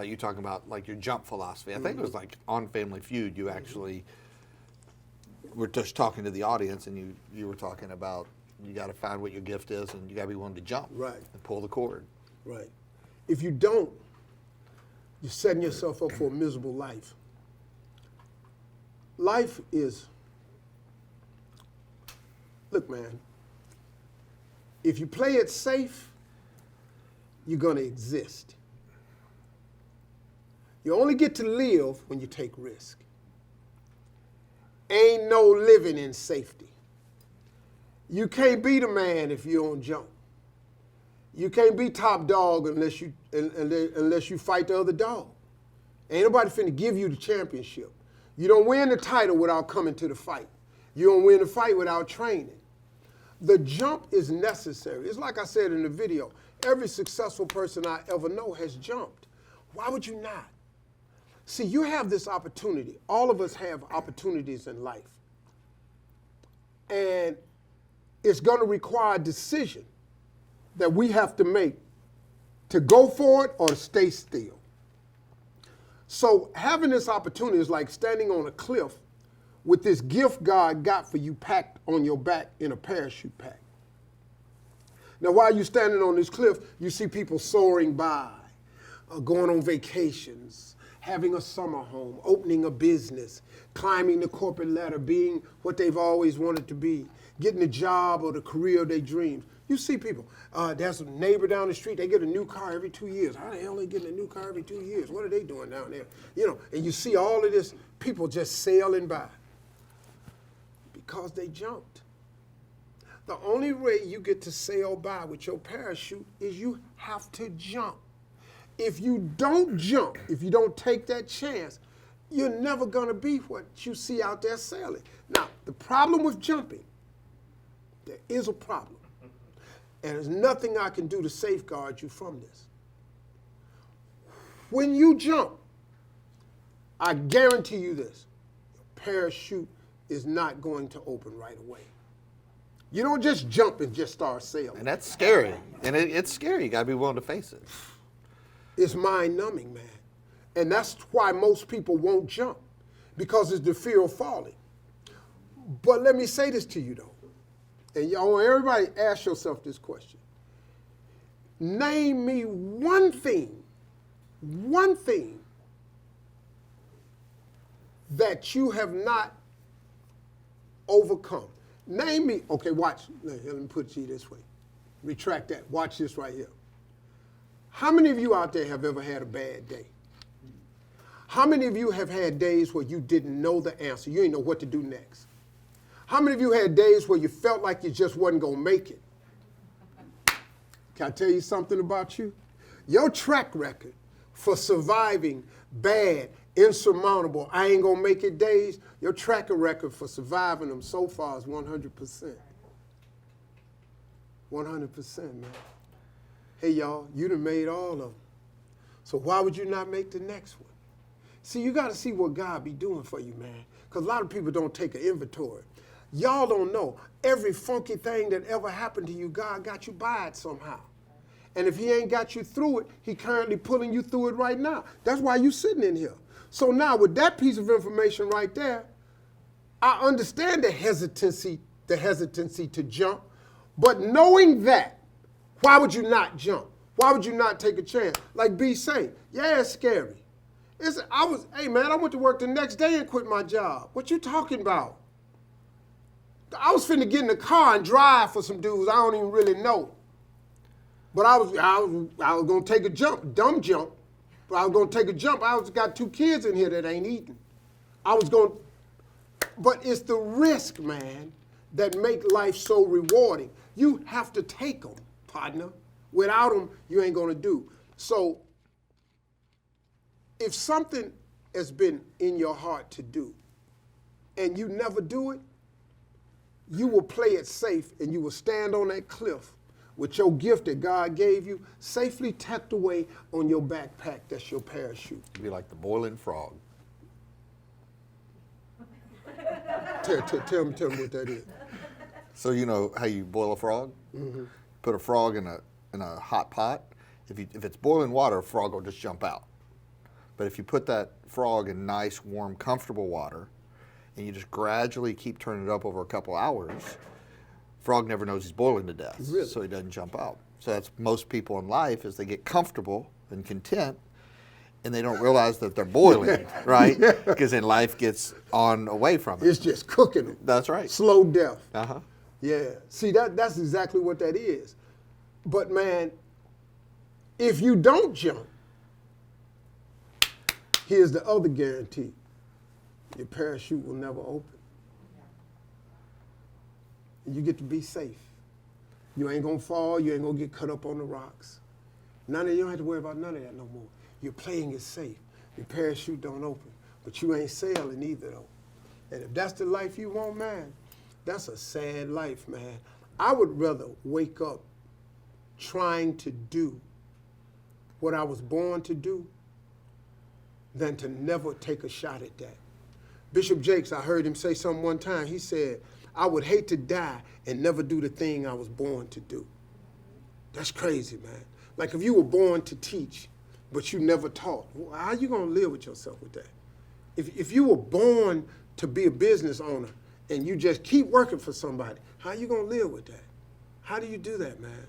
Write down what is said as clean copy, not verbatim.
You talking about like your jump philosophy. I think it was like on Family Feud, you actually were just talking to the audience and you were talking about you got to find what your gift is and you got to be willing to jump and pull the cord. Right. If you don't, you're setting yourself up for a miserable life. Life is, look, man, if you play it safe, you're going to exist. You only get to live when you take risk. Ain't no living in safety. You can't beat a man if you don't jump. You can't be top dog unless you fight the other dog. Ain't nobody finna give you the championship. You don't win the title without coming to the fight. You don't win the fight without training. The jump is necessary. It's like I said in the video, every successful person I ever know has jumped. Why would you not? See, you have this opportunity. All of us have opportunities in life. And it's going to require a decision that we have to make to go for it or to stay still. So having this opportunity is like standing on a cliff with this gift God got for you packed on your back in a parachute pack. Now, while you're standing on this cliff, you see people soaring by, going on vacations, having a summer home, opening a business, climbing the corporate ladder, being what they've always wanted to be, getting the job or the career of their dreams. You see people. There's a neighbor down the street, they get a new car every 2 years. How the hell are they getting a new car every 2 years? What are they doing down there? You know, and you see all of this, people just sailing by because they jumped. The only way you get to sail by with your parachute is you have to jump. If you don't jump, if you don't take that chance, you're never going to be what you see out there sailing. Now, the problem with jumping, there is a problem. And there's nothing I can do to safeguard you from this. When you jump, I guarantee you this, your parachute is not going to open right away. You don't just jump and just start sailing. And that's scary. And it's scary. You got to be willing to face it. It's mind-numbing, man. And that's why most people won't jump, because it's the fear of falling. But let me say this to you, though. And I want everybody to ask yourself this question. Name me one thing that you have not overcome. Name me, okay, watch. Let me put it to you this way. Retract that. Watch this right here. How many of you out there have ever had a bad day? How many of you have had days where you didn't know the answer? You didn't know what to do next? How many of you had days where you felt like you just wasn't going to make it? Can I tell you something about you? Your track record for surviving bad, insurmountable, I ain't going to make it days, your track record for surviving them so far is 100%. 100%, man. Hey, y'all, you done made all of them. So why would you not make the next one? See, you got to see what God be doing for you, man, because a lot of people don't take an inventory. Y'all don't know. Every funky thing that ever happened to you, God got you by it somehow. And if he ain't got you through it, he currently pulling you through it right now. That's why you sitting in here. So now with that piece of information right there, I understand the hesitancy to jump. But knowing that, why would you not jump? Why would you not take a chance? Like B say, yeah, it's scary. Hey man, I went to work the next day and quit my job. What you talking about? I was finna get in the car and drive for some dudes I don't even really know. But I was gonna take a jump, dumb jump. But I was gonna take a jump. Got 2 kids in here that ain't eating. But it's the risk, man, that make life so rewarding. You have to take them, partner. Without them, you ain't gonna do. So if something has been in your heart to do and you never do it, you will play it safe and you will stand on that cliff with your gift that God gave you safely tucked away on your backpack. That's your parachute. You'd be like the boiling frog. Tell me what that is. So you know how you boil a frog? Mm-hmm. Put a frog in a hot pot. If it's boiling water, a frog will just jump out. But if you put that frog in nice, warm, comfortable water, and you just gradually keep turning it up over a couple hours, frog never knows he's boiling to death, Really? so he doesn't jump out. So that's most people in life is they get comfortable and content, and they don't realize that they're boiling, right? Because then life gets on away from it. It's just cooking them. That's right. Slow death. Uh-huh. Yeah. See, that's exactly what that is. But man, if you don't jump, here's the other guarantee. Your parachute will never open. And you get to be safe. You ain't gonna fall, you ain't gonna get cut up on the rocks. You don't have to worry about none of that no more. You're playing it safe. Your parachute don't open, but you ain't sailing either though. And if that's the life you want, man, that's a sad life, man. I would rather wake up trying to do what I was born to do than to never take a shot at that. Bishop Jakes, I heard him say something one time. He said, I would hate to die and never do the thing I was born to do. That's crazy, man. Like if you were born to teach, but you never taught, how you gonna live with yourself with that? If you were born to be a business owner and you just keep working for somebody, how you gonna live with that? How do you do that, man?